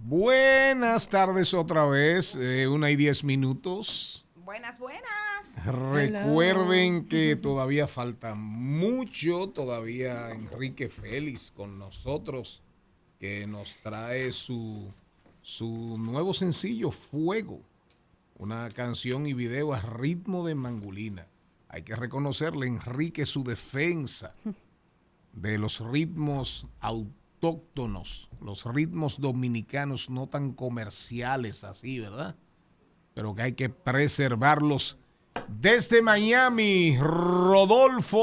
Buenas tardes otra vez, 1:10. Buenas, buenas. Recuerden que todavía falta mucho, todavía Enrique Félix con nosotros, que nos trae su nuevo sencillo, Fuego, una canción y video a ritmo de mangulina. Hay que reconocerle, Enrique, su defensa de los ritmos autóctonos, los ritmos dominicanos no tan comerciales así, ¿verdad? Pero que hay que preservarlos. Desde Miami, Rodolfo.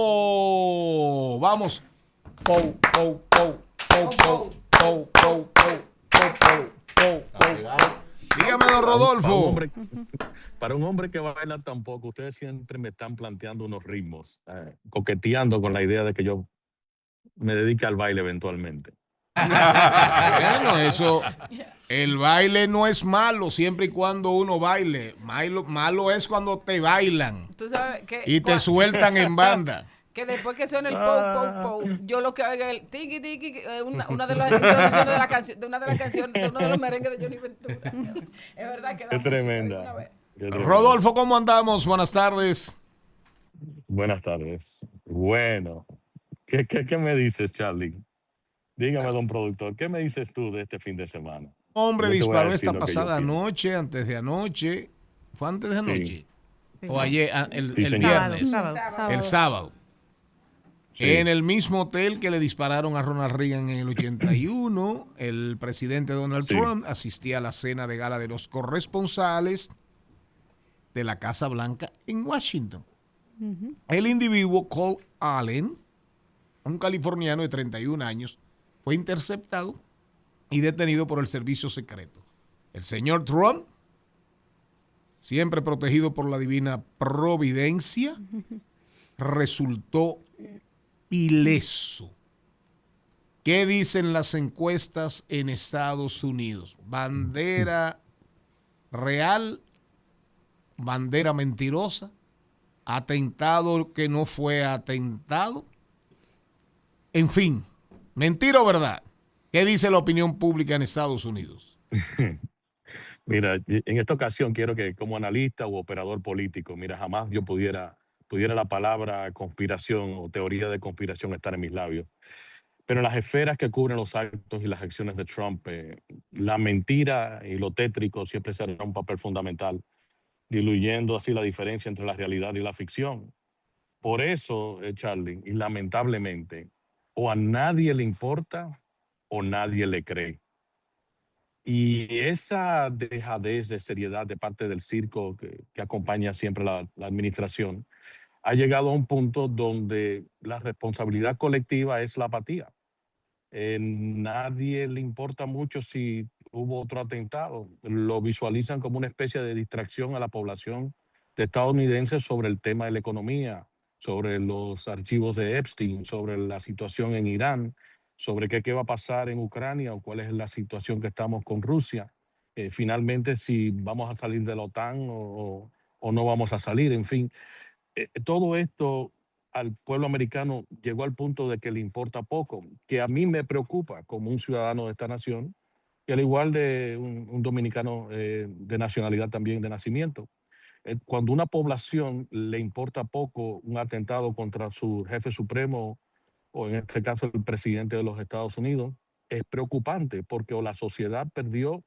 Vamos. Pou, pou, pou, pou, pou, pou, pou, pou, pou, pou, pou. Dígame, don Rodolfo. Para un hombre que baila tampoco, ustedes siempre me están planteando unos ritmos, coqueteando con la idea de que yo me dedique al baile eventualmente. Bueno, eso, el baile no es malo siempre y cuando uno baile. Malo es cuando te bailan. Tú sabes que y te sueltan en banda. Que después que suena el pou, pou, pou, yo lo que oigo es el tiki, tiki, una de las introducciones de la canción, de una de las canciones, de uno de los merengues de Johnny Ventura. Es verdad que da Qué tremenda. Rodolfo, ¿cómo andamos? Buenas tardes. Buenas tardes. Bueno, ¿qué me dices, Charlie? Dígame, don productor, ¿qué me dices tú de este fin de semana? Hombre disparó esta pasada noche, antes de anoche. ¿Fue antes de anoche? Sí. O ayer, el viernes. El sábado. Sí. En el mismo hotel que le dispararon a Ronald Reagan en el 81, el presidente Donald Trump asistía a la cena de gala de los corresponsales de la Casa Blanca en Washington. El individuo Cole Allen, un californiano de 31 años, fue interceptado y detenido por el servicio secreto. El señor Trump, siempre protegido por la divina providencia, resultó ileso. ¿Qué dicen las encuestas en Estados Unidos? Bandera real, bandera mentirosa, atentado que no fue atentado. En fin, ¿mentira o verdad? ¿Qué dice la opinión pública en Estados Unidos? Mira, en esta ocasión quiero que como analista u operador político, mira, jamás yo pudiera la palabra conspiración o teoría de conspiración estar en mis labios. Pero en las esferas que cubren los actos y las acciones de Trump, la mentira y lo tétrico siempre será un papel fundamental, diluyendo así la diferencia entre la realidad y la ficción. Por eso, Charlie, y lamentablemente, o a nadie le importa o nadie le cree. Y esa dejadez de seriedad de parte del circo que acompaña siempre la administración ha llegado a un punto donde la responsabilidad colectiva es la apatía. Nadie le importa mucho si hubo otro atentado. Lo visualizan como una especie de distracción a la población estadounidense sobre el tema de la economía, sobre los archivos de Epstein, sobre la situación en Irán, sobre qué va a pasar en Ucrania o cuál es la situación que estamos con Rusia. Finalmente, si vamos a salir de la OTAN o no vamos a salir, en fin. Todo esto al pueblo americano llegó al punto de que le importa poco, que a mí me preocupa como un ciudadano de esta nación, y al igual de un dominicano de nacionalidad también de nacimiento. Cuando una población le importa poco un atentado contra su jefe supremo, o en este caso el presidente de los Estados Unidos, es preocupante porque o la sociedad perdió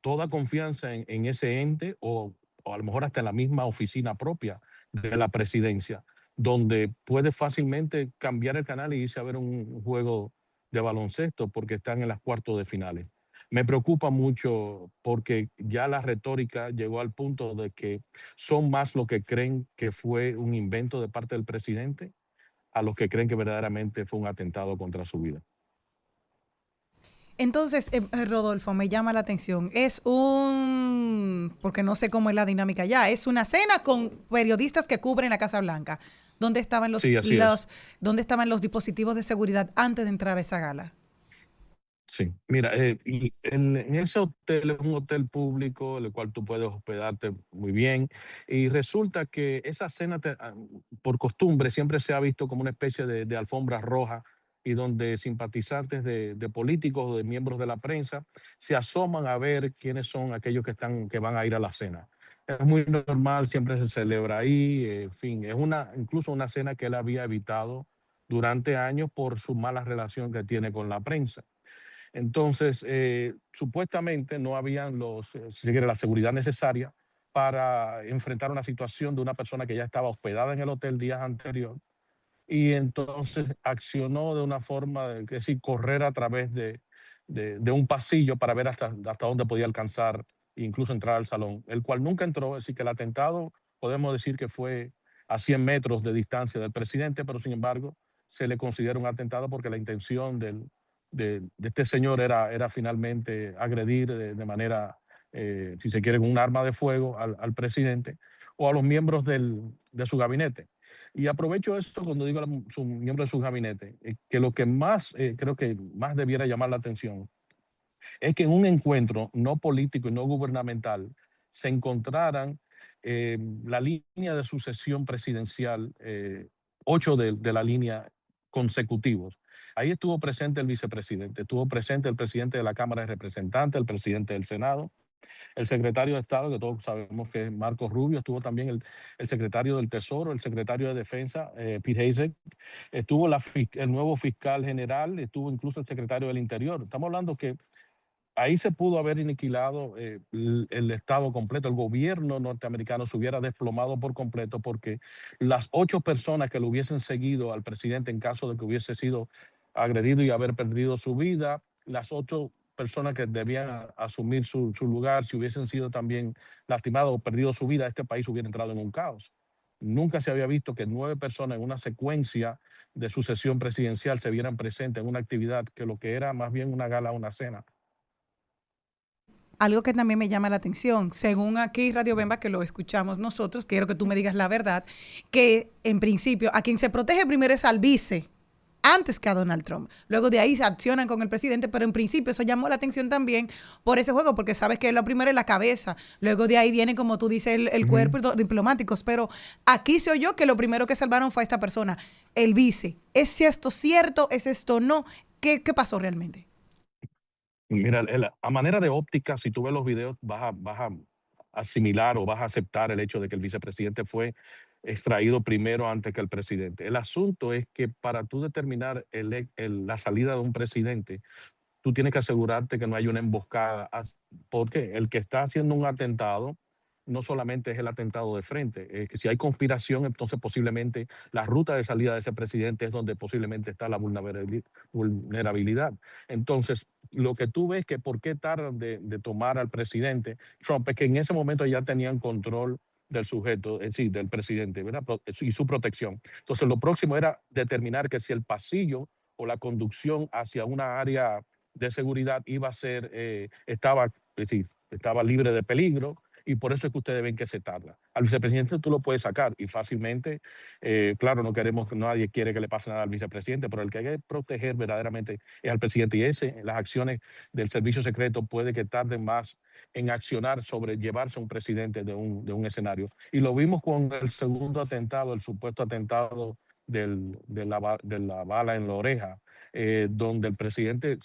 toda confianza en ese ente o a lo mejor hasta en la misma oficina propia de la presidencia, donde puede fácilmente cambiar el canal y irse a ver un juego de baloncesto porque están en las cuartos de finales. Me preocupa mucho porque ya la retórica llegó al punto de que son más los que creen que fue un invento de parte del presidente a los que creen que verdaderamente fue un atentado contra su vida. Entonces, Rodolfo, me llama la atención. Porque no sé cómo es la dinámica ya, es una cena con periodistas que cubren la Casa Blanca. ¿Dónde estaban ¿dónde estaban los dispositivos de seguridad antes de entrar a esa gala? Sí, mira, en ese hotel es un hotel público, en el cual tú puedes hospedarte muy bien, y resulta que esa cena, por costumbre, siempre se ha visto como una especie de alfombra roja y donde simpatizantes de políticos o de miembros de la prensa se asoman a ver quiénes son aquellos que van a ir a la cena. Es muy normal, siempre se celebra ahí, en fin, es incluso una cena que él había evitado durante años por su mala relación que tiene con la prensa. Entonces, supuestamente no habían la seguridad necesaria para enfrentar una situación de una persona que ya estaba hospedada en el hotel días anteriores y entonces accionó de una forma de que sí, correr a través de un pasillo para ver hasta dónde podía alcanzar e incluso entrar al salón, el cual nunca entró. Es decir, que el atentado podemos decir que fue a 100 metros de distancia del presidente, pero sin embargo se le considera un atentado porque la intención de este señor era finalmente agredir de manera, si se quiere, con un arma de fuego al presidente o a los miembros de su gabinete. Y aprovecho esto cuando digo a su miembro de su gabinete, que lo que más creo que más debiera llamar la atención es que en un encuentro no político y no gubernamental se encontraran la línea de sucesión presidencial, 8 de la línea consecutivos. Ahí estuvo presente el vicepresidente, estuvo presente el presidente de la Cámara de Representantes, el presidente del Senado, el secretario de Estado, que todos sabemos que es Marco Rubio, estuvo también el secretario del Tesoro, el secretario de Defensa, Pete Hegseth, estuvo el nuevo fiscal general, estuvo incluso el secretario del Interior. Estamos hablando que ahí se pudo haber aniquilado el Estado completo, el gobierno norteamericano se hubiera desplomado por completo porque las 8 personas que lo hubiesen seguido al presidente en caso de que hubiese sido agredido y haber perdido su vida, las 8 personas que debían asumir su lugar, si hubiesen sido también lastimados o perdido su vida, este país hubiera entrado en un caos. Nunca se había visto que 9 personas en una secuencia de sucesión presidencial se vieran presentes en una actividad que lo que era más bien una gala o una cena. Algo que también me llama la atención, según aquí Radio Bemba, que lo escuchamos nosotros, quiero que tú me digas la verdad, que en principio a quien se protege primero es al vice, antes que a Donald Trump. Luego de ahí se accionan con el presidente, pero en principio eso llamó la atención también por ese juego, porque sabes que lo primero es la cabeza, luego de ahí viene, como tú dices, el cuerpo y diplomáticos, pero aquí se oyó que lo primero que salvaron fue a esta persona, el vice. ¿Es esto cierto? ¿Es esto no? ¿Qué pasó realmente? Mira, a manera de óptica, si tú ves los videos, vas a asimilar o vas a aceptar el hecho de que el vicepresidente fue extraído primero antes que el presidente. El asunto es que para tú determinar la salida de un presidente, tú tienes que asegurarte que no hay una emboscada, porque el que está haciendo un atentado no solamente es el atentado de frente, es que si hay conspiración, entonces posiblemente la ruta de salida de ese presidente es donde posiblemente está la vulnerabilidad. Entonces, lo que tú ves que por qué tardan de tomar al presidente Trump es que en ese momento ya tenían control del sujeto, sí, del presidente, ¿verdad? Y su protección. Entonces, lo próximo era determinar que si el pasillo o la conducción hacia una área de seguridad iba a ser, estaba libre de peligro, y por eso es que ustedes ven que se tarda. Al vicepresidente tú lo puedes sacar y fácilmente, claro, nadie quiere que le pase nada al vicepresidente, pero el que hay que proteger verdaderamente es al presidente, y las acciones del servicio secreto puede que tarden más en accionar sobre llevarse a un presidente de un escenario. Y lo vimos con el segundo atentado, el supuesto atentado de la bala en la oreja, donde el presidente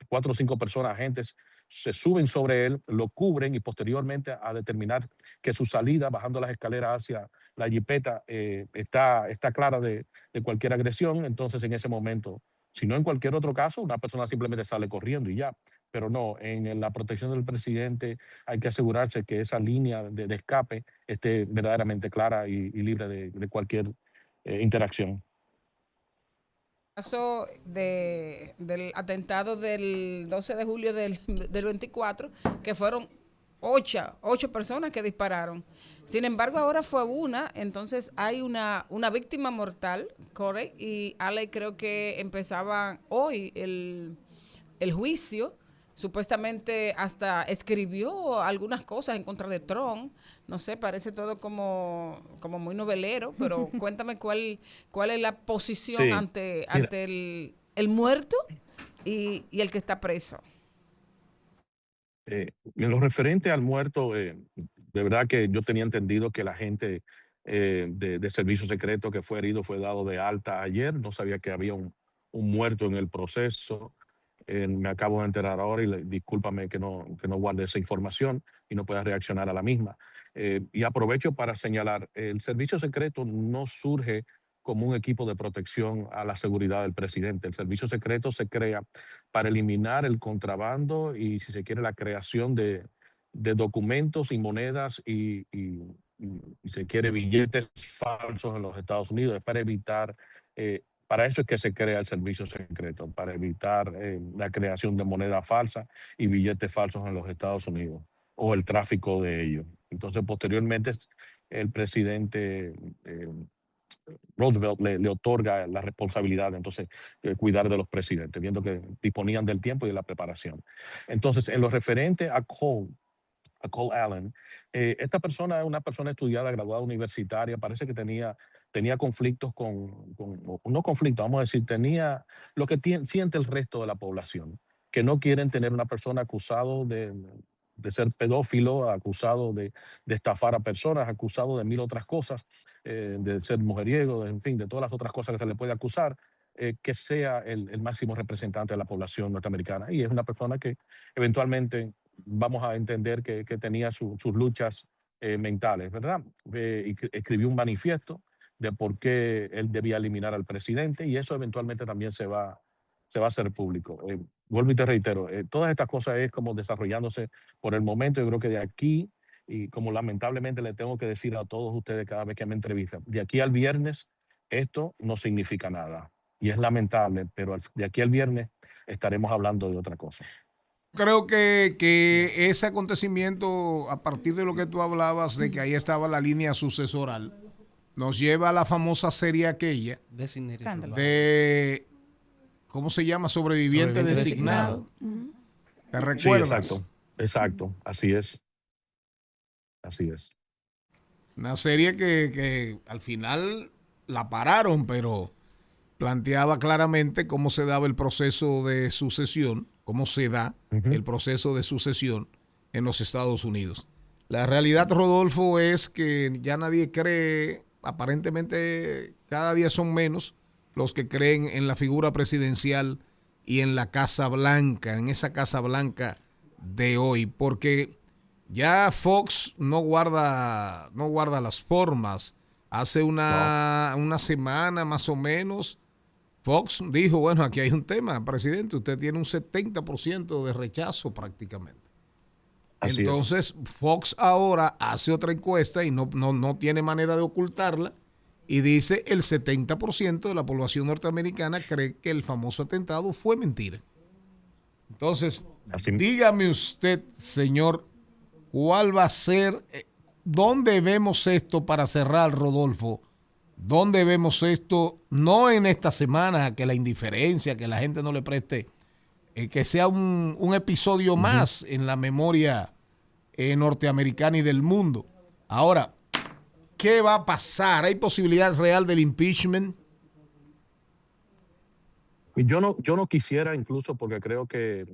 4 o 5 personas, agentes, se suben sobre él, lo cubren y posteriormente a determinar que su salida bajando las escaleras hacia la jipeta está clara de cualquier agresión. Entonces en ese momento, si no en cualquier otro caso, una persona simplemente sale corriendo y ya. Pero no, en la protección del presidente hay que asegurarse que esa línea de escape esté verdaderamente clara y libre de cualquier interacción. Caso del atentado del 12 de julio del 24, que fueron 8 personas que dispararon. Sin embargo, ahora fue una, entonces hay una víctima mortal, Corey, y Ale, creo que empezaba hoy el juicio. Supuestamente hasta escribió algunas cosas en contra de Trump. No sé, parece todo como muy novelero, pero cuéntame cuál es la posición Sí, ante mira, el muerto y el que está preso. en lo referente al muerto, de verdad que yo tenía entendido que la gente de servicio secreto que fue herido fue dado de alta ayer. No sabía que había un un muerto en el proceso. Me acabo de enterar ahora y discúlpame que no guarde esa información y no pueda reaccionar a la misma. Y aprovecho para señalar, el servicio secreto no surge como un equipo de protección a la seguridad del presidente. El servicio secreto se crea para eliminar el contrabando y, si se quiere, la creación de documentos y monedas y se quiere, billetes falsos en los Estados Unidos. Es para evitar, para eso es que se crea el servicio secreto, para evitar la creación de moneda falsa y billetes falsos en los Estados Unidos o el tráfico de ellos. Entonces, posteriormente, el presidente Roosevelt le otorga la responsabilidad de entonces cuidar de los presidentes, viendo que disponían del tiempo y de la preparación. Entonces, en lo referente a Cole Allen, esta persona es una persona estudiada, graduada universitaria, parece que tenía conflictos no conflictos, vamos a decir, tenía lo que siente el resto de la población, que no quieren tener una persona acusado de ser pedófilo, acusado de estafar a personas, acusado de mil otras cosas, de ser mujeriego, en fin, de todas las otras cosas que se le puede acusar, que sea el máximo representante de la población norteamericana. Y es una persona que eventualmente vamos a entender que tenía sus luchas mentales, ¿verdad? Y escribió un manifiesto de por qué él debía eliminar al presidente, y eso eventualmente también se va a hacer público. Vuelvo y te reitero, todas estas cosas es como desarrollándose por el momento. Yo creo que de aquí, y como lamentablemente le tengo que decir a todos ustedes cada vez que me entrevistan, de aquí al viernes esto no significa nada. Y es lamentable, pero de aquí al viernes estaremos hablando de otra cosa. Creo que ese acontecimiento, a partir de lo que tú hablabas, de que ahí estaba la línea sucesoral, nos lleva a la famosa serie aquella de, ¿cómo se llama? Sobreviviente designado. ¿Te recuerdas? Sí, exacto, así es. Así es. Una serie que al final la pararon, pero planteaba claramente cómo se daba el proceso de sucesión, cómo se da el proceso de sucesión en los Estados Unidos. La realidad, Rodolfo, es que ya nadie cree, aparentemente cada día son menos los que creen en la figura presidencial y en la Casa Blanca, en esa Casa Blanca de hoy, porque ya Fox no guarda las formas. Hace una semana más o menos, Fox dijo, bueno, aquí hay un tema, presidente, usted tiene un 70% de rechazo prácticamente. Así Entonces, Fox ahora hace otra encuesta y no tiene manera de ocultarla y dice el 70% de la población norteamericana cree que el famoso atentado fue mentira. Entonces, dígame usted, señor, ¿cuál va a ser, dónde vemos esto para cerrar, Rodolfo? ¿Dónde vemos esto? No en esta semana, que la indiferencia, que la gente no le preste, que sea un episodio más en la memoria norteamericana y del mundo. Ahora, ¿qué va a pasar? ¿Hay posibilidad real del impeachment? Yo no quisiera, incluso porque creo que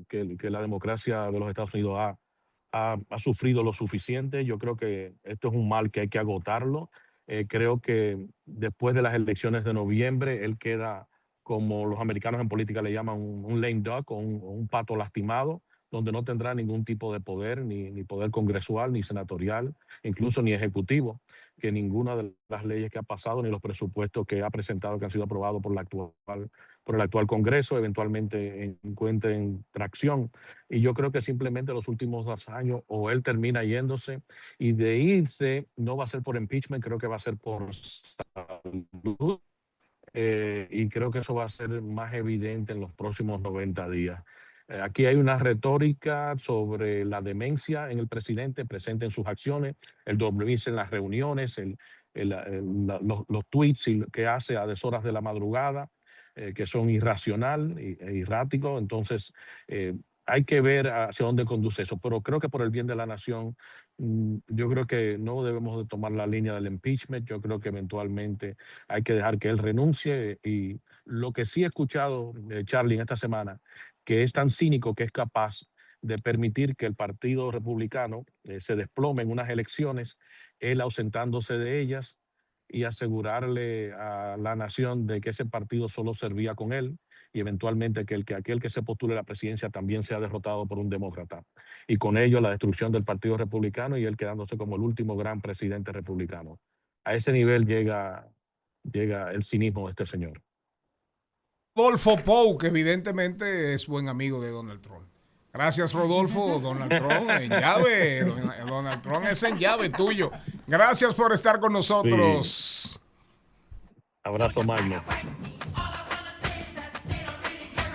la democracia de los Estados Unidos ha sufrido lo suficiente. Yo creo que esto es un mal que hay que agotarlo. Creo que después de las elecciones de noviembre, él queda, como los americanos en política le llaman, un lame duck o un pato lastimado, donde no tendrá ningún tipo de poder, ni poder congresual, ni senatorial, incluso ni ejecutivo, que ninguna de las leyes que ha pasado, ni los presupuestos que ha presentado, que han sido aprobados por el actual Congreso, eventualmente encuentren tracción. Y yo creo que simplemente los últimos 2 años, o él termina yéndose, y de irse no va a ser por impeachment, creo que va a ser por salud. Y creo que eso va a ser más evidente en los próximos 90 días. Aquí hay una retórica sobre la demencia en el presidente, presente en sus acciones, el dormirse en las reuniones, los tweets que hace a deshoras de la madrugada, que son irracional e erráticos. Entonces, hay que ver hacia dónde conduce eso. Pero creo que por el bien de la nación, yo creo que no debemos de tomar la línea del impeachment. Yo creo que eventualmente hay que dejar que él renuncie. Y lo que sí he escuchado, Charlie, en esta semana, que es tan cínico que es capaz de permitir que el Partido Republicano se desplome en unas elecciones, él ausentándose de ellas y asegurarle a la nación de que ese partido solo servía con él y eventualmente que aquel que se postule a la presidencia también sea derrotado por un demócrata. Y con ello la destrucción del Partido Republicano y él quedándose como el último gran presidente republicano. A ese nivel llega el cinismo de este señor. Rodolfo Pou, que evidentemente es buen amigo de Donald Trump. Gracias, Rodolfo. Donald Trump en llave. Donald Trump es en llave tuyo. Gracias por estar con nosotros. Sí. Abrazo, Magno.